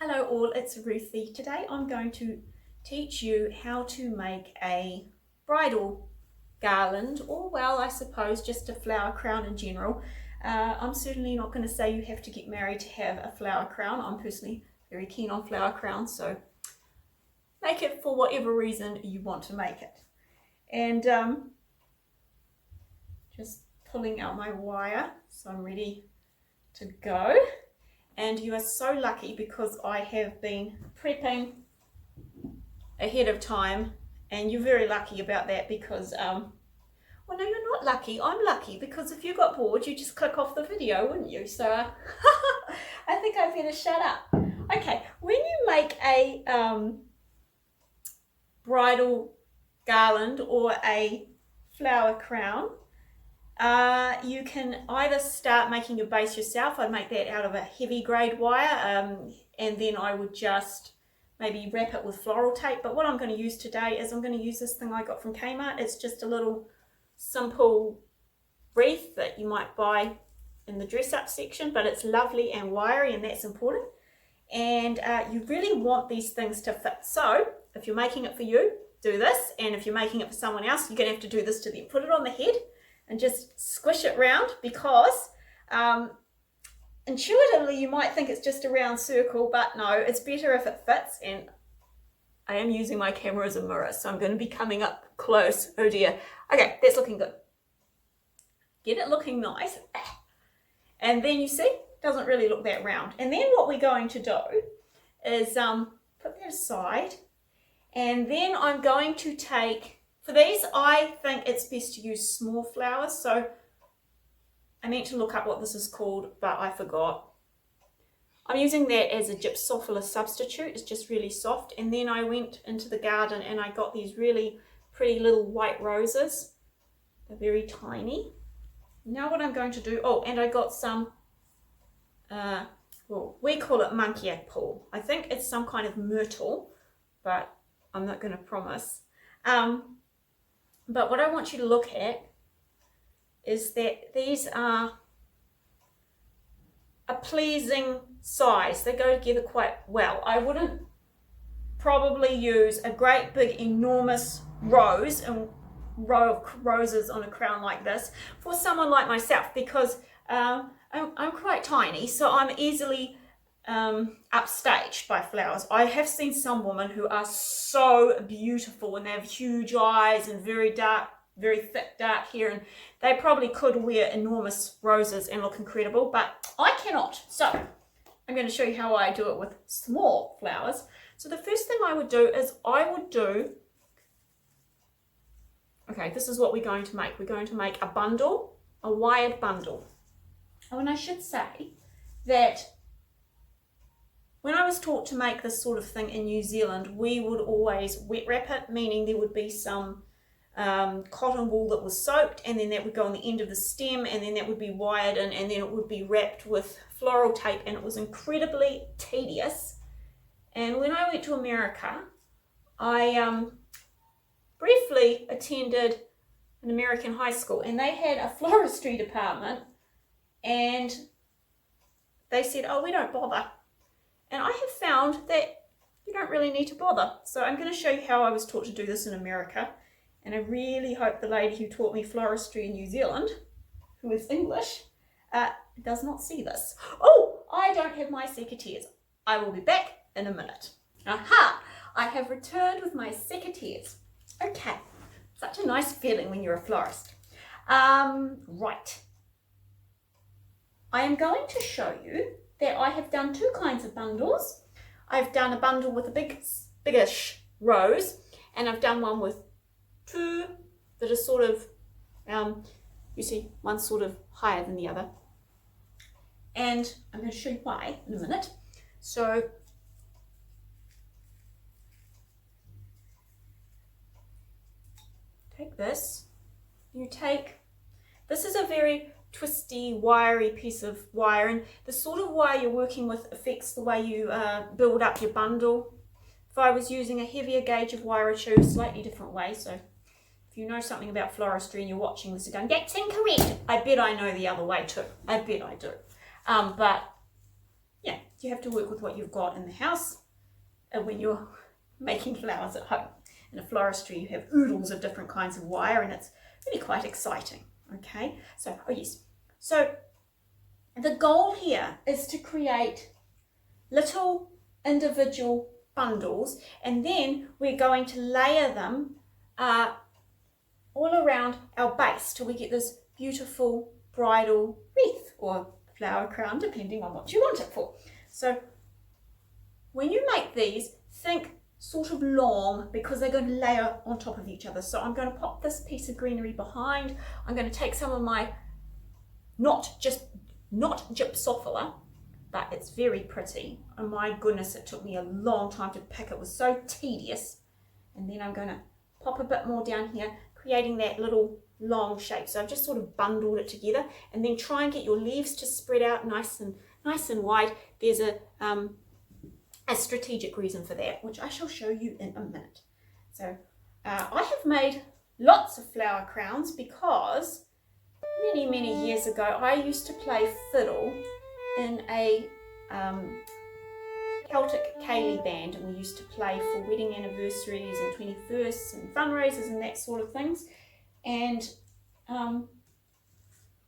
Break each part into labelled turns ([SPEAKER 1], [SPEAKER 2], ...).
[SPEAKER 1] Hello all, it's Ruthie. Today I'm going to teach you how to make a bridal garland, or well, I suppose just a flower crown in general. I'm certainly not going to say you have to get married to have a flower crown. I'm personally very keen on flower crowns, so make it for whatever reason you want to make it. And just pulling out my wire so I'm ready to go. And you are so lucky because I have been prepping ahead of time, and you're very lucky about that because, well, no, you're not lucky. I'm lucky because if you got bored, you just click off the video, wouldn't you? So I think I better shut up. Okay, when you make a bridal garland or a flower crown, you can either start making your base yourself. I'd make that out of a heavy grade wire, and then I would just maybe wrap it with floral tape. But what I'm going to use today is I'm going to use this thing I got from Kmart. It's just a little simple wreath that you might buy in the dress up section, but it's lovely and wiry, and that's important. And you really want these things to fit. So if you're making it for you, do this, and if you're making it for someone else, you're going to have to do this to them. Put it on the head and just squish it round, because intuitively you might think it's just a round circle, but no, it's better if it fits. And I am using my camera as a mirror, so I'm going to be coming up close. Oh dear. Okay, that's looking good. Get it looking nice. And then you see, it doesn't really look that round. And then what we're going to do is put that aside, and then I'm going to take, for these, I think it's best to use small flowers. So I meant to look up what this is called, but I forgot. I'm using that as a gypsophila substitute. It's just really soft. And then I went into the garden and I got these really pretty little white roses. They're very tiny. Now what I'm going to do, oh, and I got some, well, we call it monkey apple. I think it's some kind of myrtle, but I'm not going to promise. But what I want you to look at is that these are a pleasing size. They go together quite well. I wouldn't probably use a great big enormous rose and row of roses on a crown like this for someone like myself, because I'm quite tiny, so I'm easily upstaged by flowers. I have seen some women who are so beautiful and they have huge eyes and very dark, very thick dark hair, and they probably could wear enormous roses and look incredible, but I cannot. So I'm going to show you how I do it with small flowers. So the first thing I would do is okay, this is what we're going to make. We're going to make a bundle, a wired bundle. Oh, and I should say that when I was taught to make this sort of thing in New Zealand, we would always wet wrap it, meaning there would be some cotton wool that was soaked, and then that would go on the end of the stem, and then that would be wired in, and then it would be wrapped with floral tape, and it was incredibly tedious. And when I went to America, I briefly attended an American high school, and they had a floristry department, and they said, oh, we don't bother. And I have found that you don't really need to bother. So I'm going to show you how I was taught to do this in America. And I really hope the lady who taught me floristry in New Zealand, who is English, does not see this. Oh, I don't have my secateurs. I will be back in a minute. Aha! I have returned with my secateurs. Okay, such a nice feeling when you're a florist. Right. I am going to show you that I have done two kinds of bundles. I've done a bundle with a biggish rose, and I've done one with two that are sort of, you see, one's sort of higher than the other. And I'm going to show you why in a minute. So take this, this is a very twisty, wiry piece of wire, and the sort of wire you're working with affects the way you build up your bundle. If I was using a heavier gauge of wire, I'd show you a slightly different way. So if you know something about floristry and you're watching this and going, that's incorrect, I bet I know the other way too. I bet I do. But yeah, you have to work with what you've got in the house when you're making flowers at home. In a floristry, you have oodles of different kinds of wire, and it's really quite exciting. Okay, so, oh yes, so the goal here is to create little individual bundles, and then we're going to layer them all around our base till we get this beautiful bridal wreath or flower crown, depending on what you want it for. So when you make these, think sort of long, because they're going to layer on top of each other. So I'm going to pop this piece of greenery behind. I'm going to take some of my not gypsophila, but it's very pretty. Oh my goodness, it took me a long time to pick. It was so tedious. And then I'm going to pop a bit more down here, creating that little long shape. So I've just sort of bundled it together, and then try and get your leaves to spread out nice and wide. There's a strategic reason for that, which I shall show you in a minute. So I have made lots of flower crowns because many years ago I used to play fiddle in a Celtic ceilidh band, and we used to play for wedding anniversaries and 21sts and fundraisers and that sort of things. And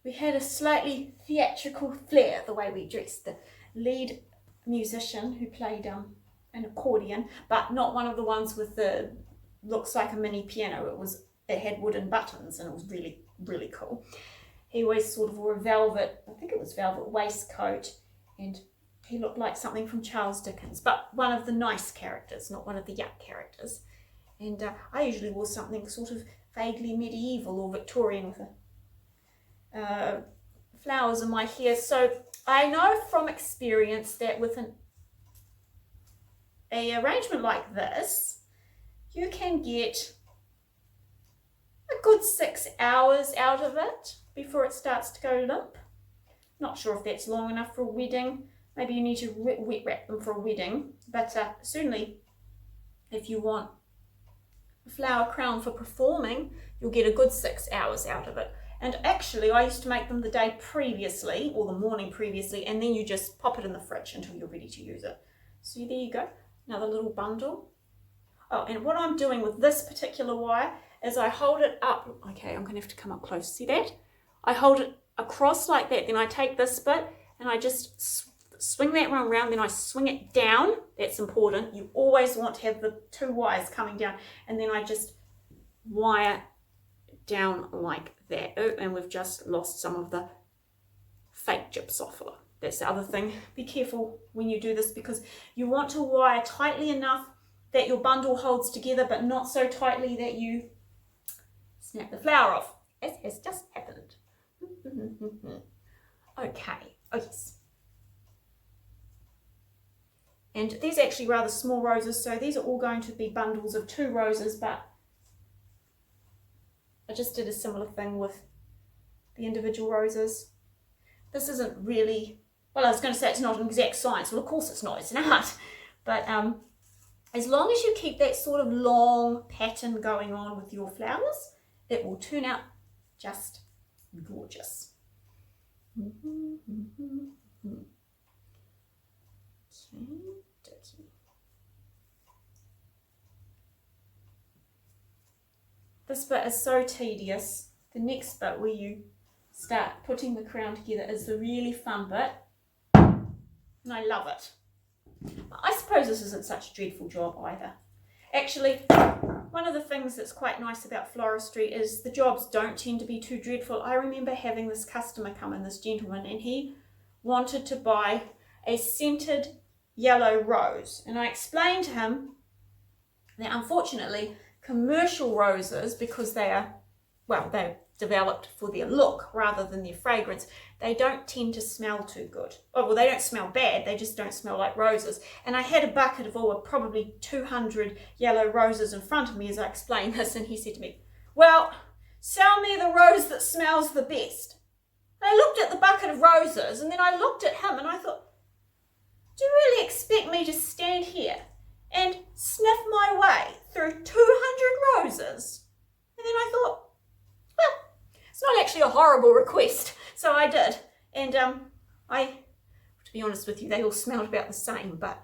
[SPEAKER 1] we had a slightly theatrical flair the way we dressed. The lead musician who played an accordion, but not one of the ones with the looks like a mini piano. It had wooden buttons, and it was really cool. He always sort of wore a velvet, I think it was velvet waistcoat, and he looked like something from Charles Dickens, but one of the nice characters, not one of the yuck characters. And I usually wore something sort of vaguely medieval or Victorian with flowers in my hair. So I know from experience that with an arrangement like this, you can get a good 6 hours out of it before it starts to go limp. Not sure if that's long enough for a wedding. Maybe you need to wet wrap them for a wedding, but certainly if you want a flower crown for performing, you'll get a good 6 hours out of it. And actually, I used to make them the day previously or the morning previously, and then you just pop it in the fridge until you're ready to use it. So there you go, another little bundle. Oh, and what I'm doing with this particular wire is I hold it up. Okay, I'm going to have to come up close. See that? I hold it across like that. Then I take this bit and I just swing that one around. Then I swing it down. That's important. You always want to have the two wires coming down. And then I just wire down like that. Oh, and we've just lost some of the fake gypsophila. That's the other thing. Be careful when you do this, because you want to wire tightly enough that your bundle holds together, but not so tightly that you snap the flower off, as has just happened. Okay, oh yes. And these are actually rather small roses, so these are all going to be bundles of 2 roses, but I just did a similar thing with the individual roses. This isn't really, well, I was going to say it's not an exact science. Well, of course it's not, it's an art. But as long as you keep that sort of long pattern going on with your flowers, it will turn out just gorgeous. Okay. This bit is so tedious. The next bit where you start putting the crown together is the really fun bit, and I love it. I suppose this isn't such a dreadful job either. Actually, one of the things that's quite nice about floristry is the jobs don't tend to be too dreadful. I remember having this customer come in, this gentleman, and he wanted to buy a scented yellow rose. And I explained to him that unfortunately commercial roses, because they are, well, they're developed for their look rather than their fragrance, they don't tend to smell too good. Oh, well, they don't smell bad, they just don't smell like roses. And I had a bucket of probably 200 yellow roses in front of me as I explained this, and he said to me, well, sell me the rose that smells the best. And I looked at the bucket of roses, and then I looked at him and I thought, do you really expect me to stand here and sniff my way through 200 roses? And then I thought, well, it's not actually a horrible request. So I did. And to be honest, honest with you, they all smelled about the same, but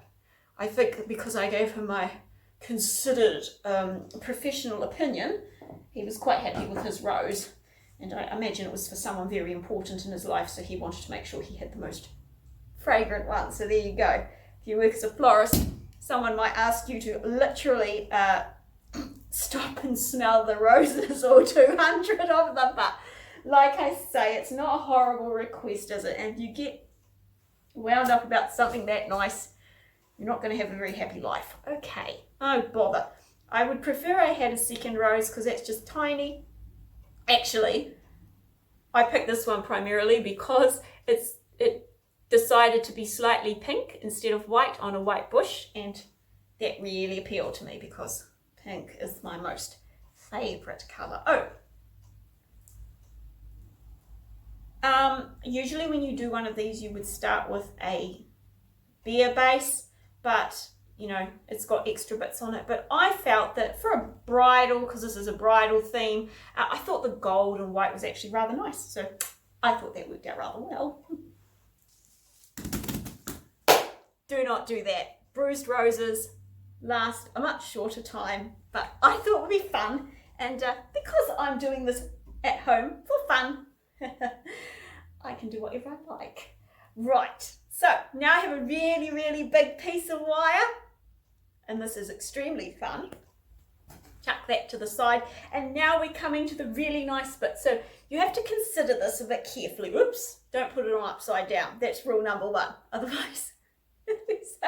[SPEAKER 1] I think because I gave him my considered professional opinion, he was quite happy with his rose. And I imagine it was for someone very important in his life, so he wanted to make sure he had the most fragrant one. So there you go. If you work as a florist, someone might ask you to literally stop and smell the roses, or 200 of them. But like I say, it's not a horrible request, is it? And if you get wound up about something that nice, you're not going to have a very happy life. Okay, oh bother. I would prefer I had a second rose because that's just tiny. Actually, I picked this one primarily because it decided to be slightly pink instead of white on a white bush, and that really appealed to me because pink is my most favourite colour. Usually when you do one of these, you would start with a bare base, but you know, it's got extra bits on it. But I felt that for a bridal, because this is a bridal theme, I thought the gold and white was actually rather nice. So I thought that worked out rather well. Do not do that. Bruised roses last a much shorter time, but I thought it would be fun. And because I'm doing this at home for fun, I can do whatever I like. Right, so now I have a really, really big piece of wire. And this is extremely fun. Chuck that to the side. And now we're coming to the really nice bit. So you have to consider this a bit carefully. Oops, don't put it on upside down. That's rule number one. Otherwise, it's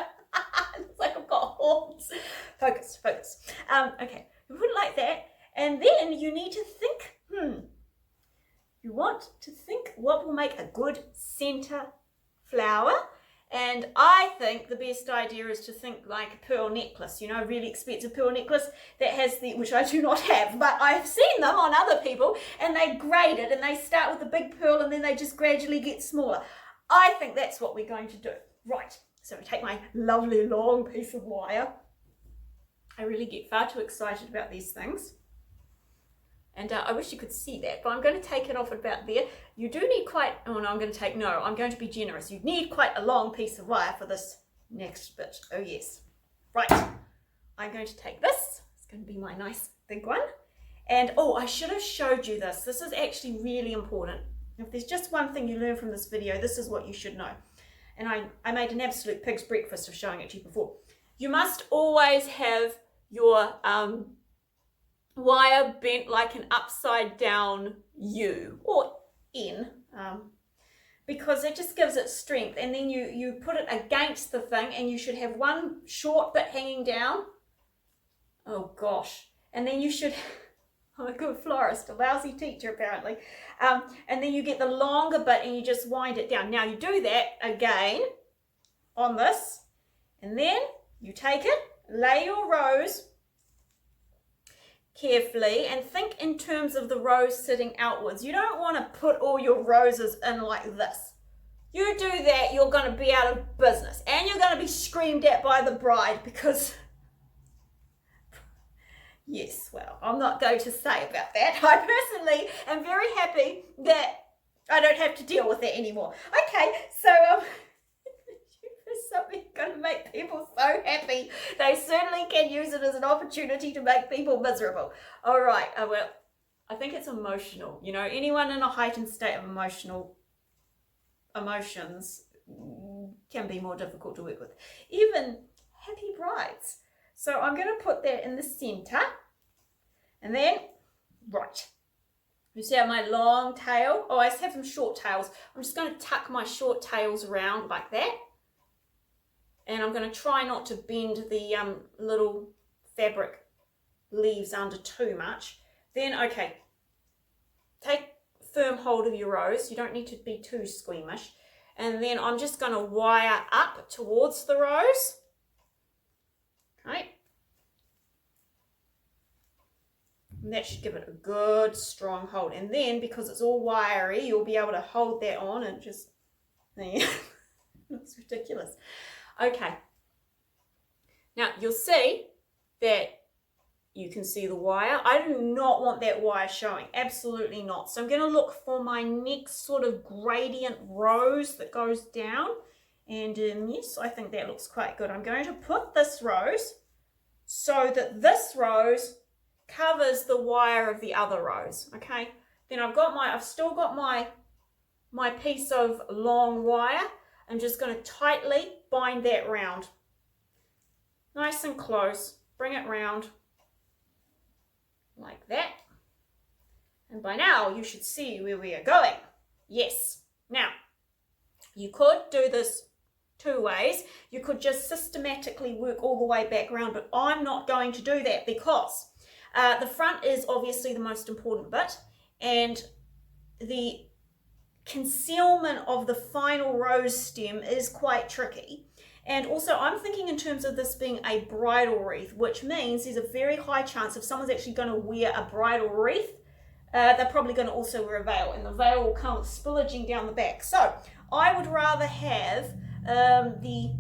[SPEAKER 1] like I've got horns. Focus, focus. Okay, you put it like that. And then you need to think, you want to think what will make a good center flower. And I think the best idea is to think like a pearl necklace, you know, a really expensive pearl necklace that has the, which I do not have, but I've seen them on other people, and they grade it and they start with a big pearl and then they just gradually get smaller. I think that's what we're going to do. Right, so I take my lovely long piece of wire. I really get far too excited about these things. And I wish you could see that, but I'm going to take it off about there. You do need quite, oh no, I'm going to be generous. You need quite a long piece of wire for this next bit. Oh yes. Right, I'm going to take this. It's going to be my nice big one. And oh, I should have showed you this. This is actually really important. If there's just one thing you learn from this video, this is what you should know. And I made an absolute pig's breakfast of showing it to you before. You must always have your wire bent like an upside down U or N, because it just gives it strength. And then you put it against the thing, and you should have one short bit hanging down. Oh gosh. And then you should, I'm a good florist, a lousy teacher apparently. And then you get the longer bit and you just wind it down. Now you do that again on this, and then you take it, lay your rose carefully, and think in terms of the rose sitting outwards. You don't want to put all your roses in like this. You do that, you're going to be out of business, and you're going to be screamed at by the bride because, yes, well, I'm not going to say about that. I personally am very happy that I don't have to deal with it anymore. Okay, so something going to make people so happy. They certainly can use it as an opportunity to make people miserable. All right, well, I think it's emotional. You know, anyone in a heightened state of emotions can be more difficult to work with. Even happy brides. So I'm going to put that in the center. And then, right. You see how my long tail? Oh, I have some short tails. I'm just going to tuck my short tails around like that. And I'm going to try not to bend the little fabric leaves under too much. Then, okay, take firm hold of your rose. You don't need to be too squeamish. And then I'm just going to wire up towards the rose. Okay. And that should give it a good strong hold. And then, because it's all wiry, you'll be able to hold that on and just, it's ridiculous. Okay, now you'll see that you can see the wire. I do not want that wire showing, absolutely not. So I'm going to look for my next sort of gradient rose that goes down, And yes, I think that looks quite good. I'm going to put this rose so that this rose covers the wire of the other rose, okay? Then I've still got my piece of long wire. I'm just going to tightly bind that round. Nice and close. Bring it round like that. And by now you should see where we are going. Yes. Now, you could do this two ways. You could just systematically work all the way back around, but I'm not going to do that because the front is obviously the most important bit, and the concealment of the final rose stem is quite tricky. And also I'm thinking in terms of this being a bridal wreath, which means there's a very high chance if someone's actually going to wear a bridal wreath, they're probably going to also wear a veil, and the veil will come spillaging down the back. So I would rather have the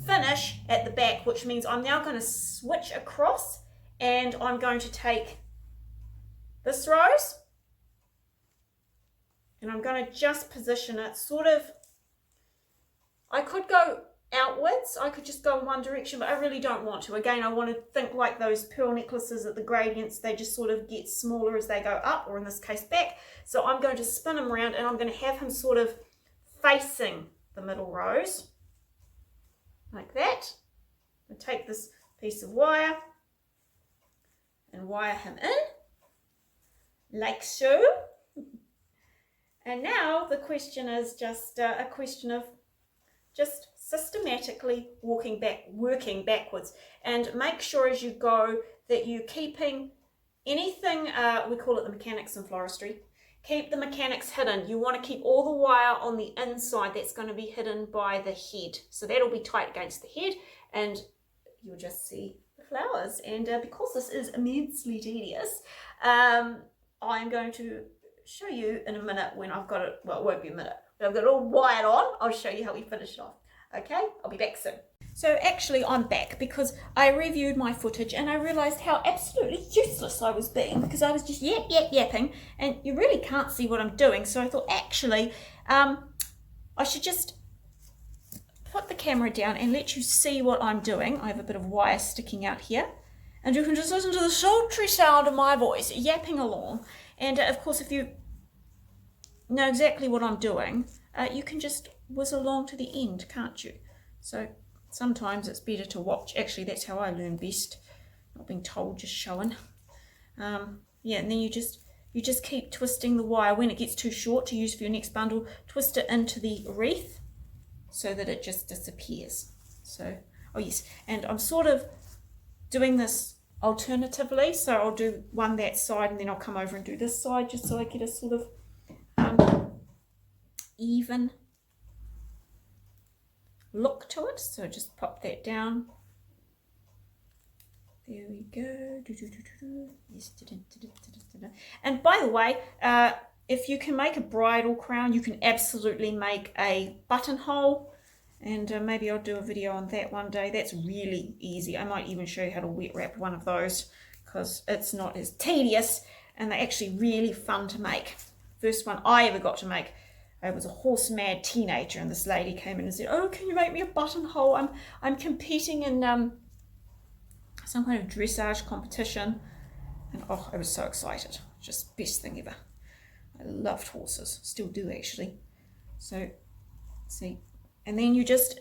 [SPEAKER 1] finish at the back, which means I'm now going to switch across, and I'm going to take this rose and I'm going to just position it sort of. I could go outwards, I could just go in one direction, but I really don't want to. Again, I want to think like those pearl necklaces at the gradients, they just sort of get smaller as they go up, or in this case back. So I'm going to spin him around, and I'm going to have him sort of facing the middle rose like that. I'll take this piece of wire and wire him in like so. And now the question is just a question of just systematically working backwards, and make sure as you go that you're keeping anything, we call it the mechanics in floristry, keep the mechanics hidden. You want to keep all the wire on the inside that's going to be hidden by the head, so that'll be tight against the head and you'll just see the flowers. And because this is immensely tedious, I'm going to show you in a minute when I've got it. Well, it won't be a minute, but I've got it all wired on. I'll show you how we finish off. Okay, I'll be back soon. So actually I'm back because I reviewed my footage and I realized how absolutely useless I was being, because I was just yapping and you really can't see what I'm doing. So I thought actually I should just put the camera down and let you see what I'm doing. I have a bit of wire sticking out here, and you can just listen to the sultry sound of my voice yapping along. And of course, if you know exactly what I'm doing, you can just whiz along to the end, can't you? So sometimes it's better to watch. Actually, that's how I learn best, not being told, just showing. Yeah, and then you just keep twisting the wire. When it gets too short to use for your next bundle, twist it into the wreath so that it just disappears. So, oh yes, and I'm sort of doing this alternatively, so I'll do one that side and then I'll come over and do this side, just so I get a sort of even look to it. So just pop that down. There we go. Yes. And by the way, if you can make a bridal crown, you can absolutely make a buttonhole. And maybe I'll do a video on that one day. That's really easy. I might even show you how to wet wrap one of those, because it's not as tedious and they're actually really fun to make. First one I ever got to make, I was a horse mad teenager, and this lady came in and said, "Oh, can you make me a buttonhole? I'm competing in some kind of dressage competition." And oh, I was so excited. Just best thing ever. I loved horses, still do actually. So see. And then you just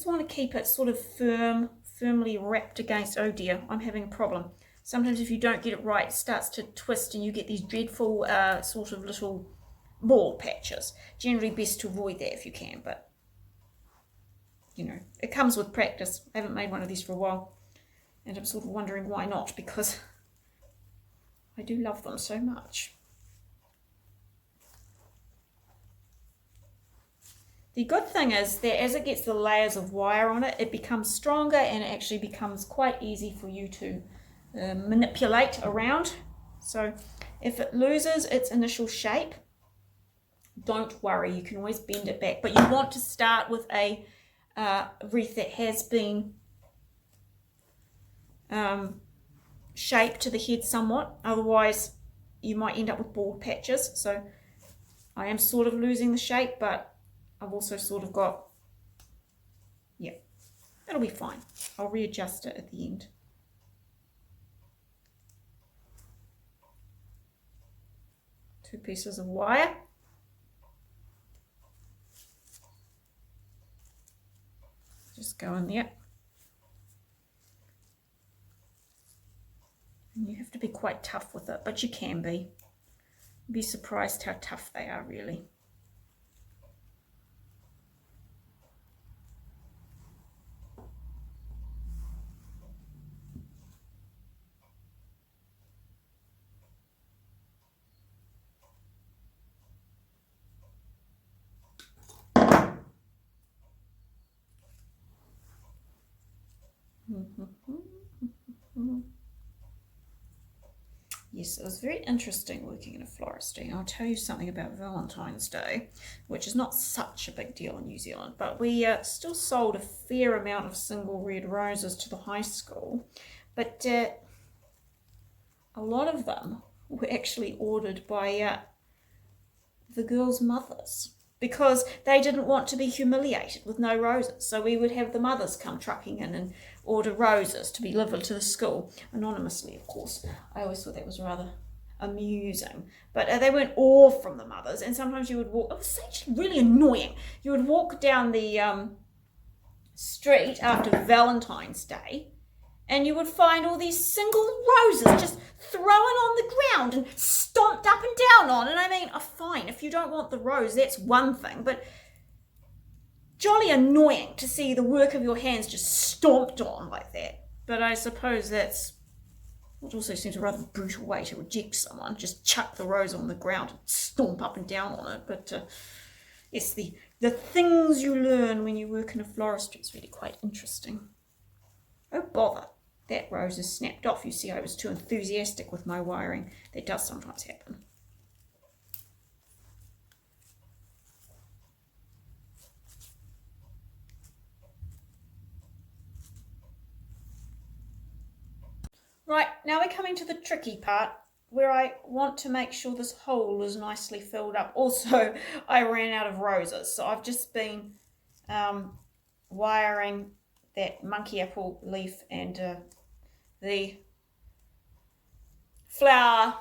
[SPEAKER 1] want to keep it sort of firmly wrapped against. Oh dear, I'm having a problem. Sometimes if you don't get it right, it starts to twist and you get these dreadful sort of little bald patches. Generally best to avoid that if you can, but you know, it comes with practice. I haven't made one of these for a while, and I'm sort of wondering why not, because I do love them so much. The good thing is that as it gets the layers of wire on it, it becomes stronger and it actually becomes quite easy for you to manipulate around. So if it loses its initial shape, don't worry, you can always bend it back. But you want to start with a wreath that has been shaped to the head somewhat, otherwise you might end up with bald patches. So I am sort of losing the shape, but I've also sort of got, yeah, it'll be fine. I'll readjust it at the end. Two pieces of wire. Just go in there. And you have to be quite tough with it, but you can be. You'd be surprised how tough they are, really. Yes, it was very interesting working in a floristry. I'll tell you something about Valentine's Day, which is not such a big deal in New Zealand, but we still sold a fair amount of single red roses to the high school, but a lot of them were actually ordered by the girls' mothers, because they didn't want to be humiliated with no roses. So we would have the mothers come trucking in and order roses to be delivered to the school, anonymously, of course. I always thought that was rather amusing. But they weren't all from the mothers, and sometimes you would walk, it was actually really annoying. You would walk down the street after Valentine's Day, and you would find all these single roses just thrown on the ground and stomped up and down on. And I mean, oh, fine, if you don't want the rose, that's one thing, but jolly annoying to see the work of your hands just stomped on like that. But I suppose that's, it also seems a rather brutal way to reject someone, just chuck the rose on the ground and stomp up and down on it. But yes, the things you learn when you work in a floristry is really quite interesting. Oh bother, that rose is snapped off. You see, I was too enthusiastic with my wiring. That does sometimes happen. Right, now we're coming to the tricky part where I want to make sure this hole is nicely filled up. Also, I ran out of roses, so I've just been wiring that monkey apple leaf and the flower,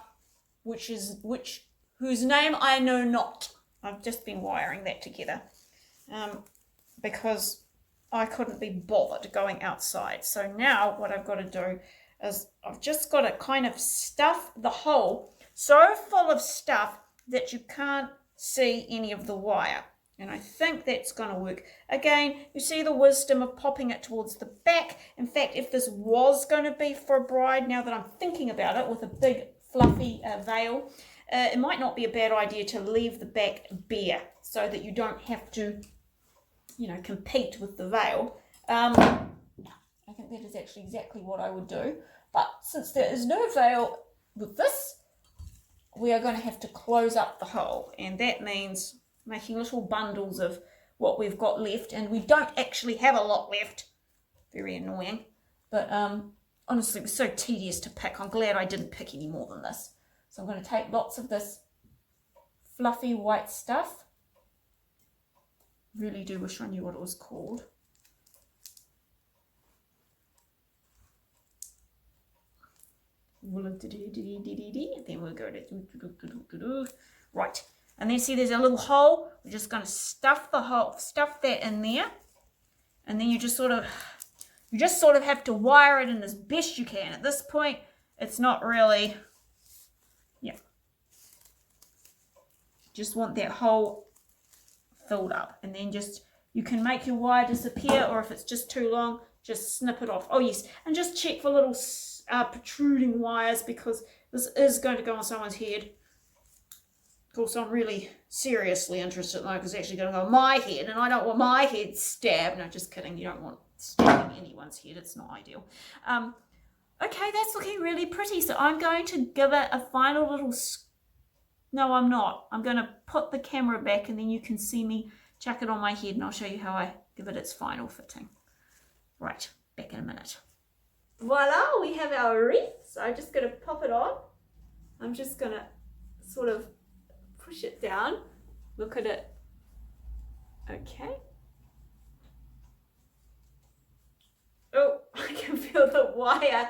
[SPEAKER 1] whose name I know not. I've just been wiring that together because I couldn't be bothered going outside. So now what I've got to do is I've just got to kind of stuff the hole so full of stuff that you can't see any of the wire. And I think that's going to work. Again, you see the wisdom of popping it towards the back. In fact, if this was going to be for a bride, now that I'm thinking about it, with a big fluffy veil, it might not be a bad idea to leave the back bare so that you don't have to, you know, compete with the veil. I think that is actually exactly what I would do. But since there is no veil with this, we are going to have to close up the hole. And that means making little bundles of what we've got left. And we don't actually have a lot left. Very annoying. But honestly, it was so tedious to pick. I'm glad I didn't pick any more than this. So I'm going to take lots of this fluffy white stuff. Really do wish I knew what it was called. Then we'll go to right, and then see there's a little hole. We're just going to stuff the hole, stuff that in there, and then you just sort of have to wire it in as best you can. At this point, it's not really, yeah. Just want that hole filled up, and then you can make your wire disappear, or if it's just too long, just snip it off. Oh yes, and just check for little protruding wires, because this is going to go on someone's head. Of course, I'm really seriously interested in because it's actually going to go on my head, and I don't want my head stabbed. No, just kidding. You don't want stabbing anyone's head. It's not ideal. Okay, that's looking really pretty. So I'm going to give it a final little... No, I'm not. I'm going to put the camera back, and then you can see me chuck it on my head, and I'll show you how I give it its final fitting. Right, back in a minute. Voila, we have our wreath. So I'm just going to pop it on. I'm just going to sort of push it down Look at it. Okay. Oh, I can feel the wire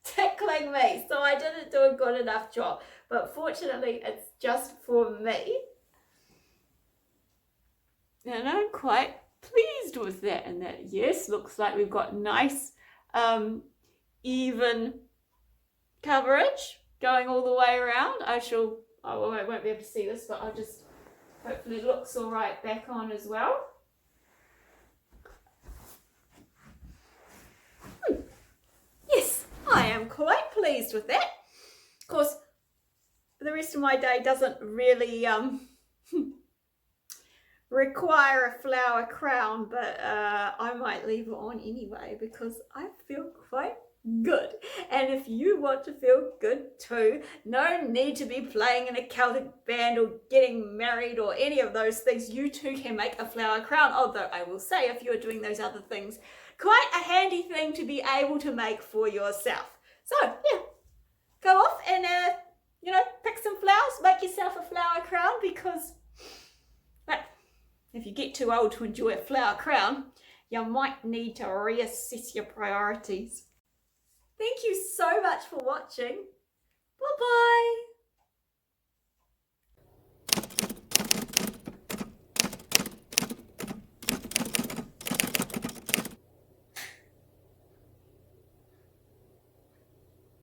[SPEAKER 1] tickling me, so I didn't do a good enough job, but fortunately it's just for me, and I'm quite pleased with that. And that, yes, looks like we've got nice even coverage going all the way around. I won't be able to see this, but I'll just, hopefully it looks all right back on as well. Yes, I am quite pleased with that. Of course, the rest of my day doesn't really require a flower crown, but I might leave it on anyway because I feel quite good. And if you want to feel good too, no need to be playing in a Celtic band or getting married or any of those things. You too can make a flower crown, although I will say, if you're doing those other things, quite a handy thing to be able to make for yourself. So yeah, go off and pick some flowers, make yourself a flower crown, because if you get too old to enjoy a flower crown, you might need to reassess your priorities. Thank you so much for watching. Bye-bye.